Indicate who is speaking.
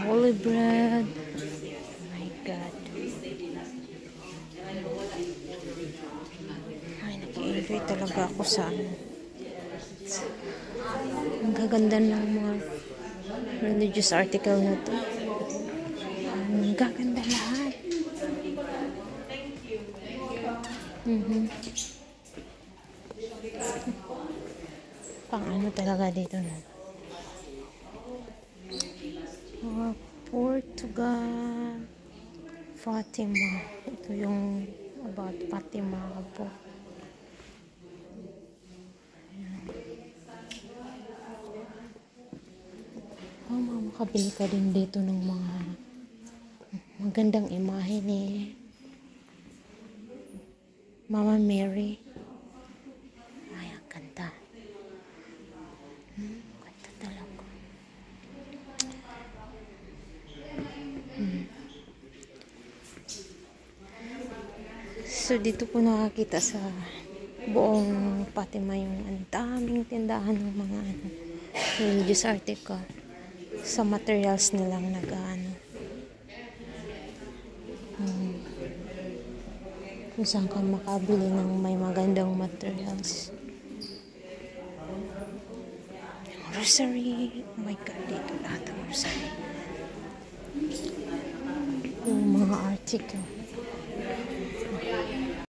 Speaker 1: holy bread. Oh my God. Ay, nag-enjoy talaga ako sa ano. Ang gaganda ng mga religious article na to. Ang gaganda lahat. Pang ano talaga dito na. Portugal. Fatima. Ito yung about Fatima po. Makabili ka din dito ng mga magandang imahe ni Mama Mary. Ay, ang ganda. Ganda talaga. So, dito po nakakita sa buong Fatima yung ang daming tindahan ng mga religious article. Sa materials nilang nag-ano. Kung saan ka makabili ng may magandang materials. Yung rosary. Oh my God, dito lahat ng rosary. Yung mga article.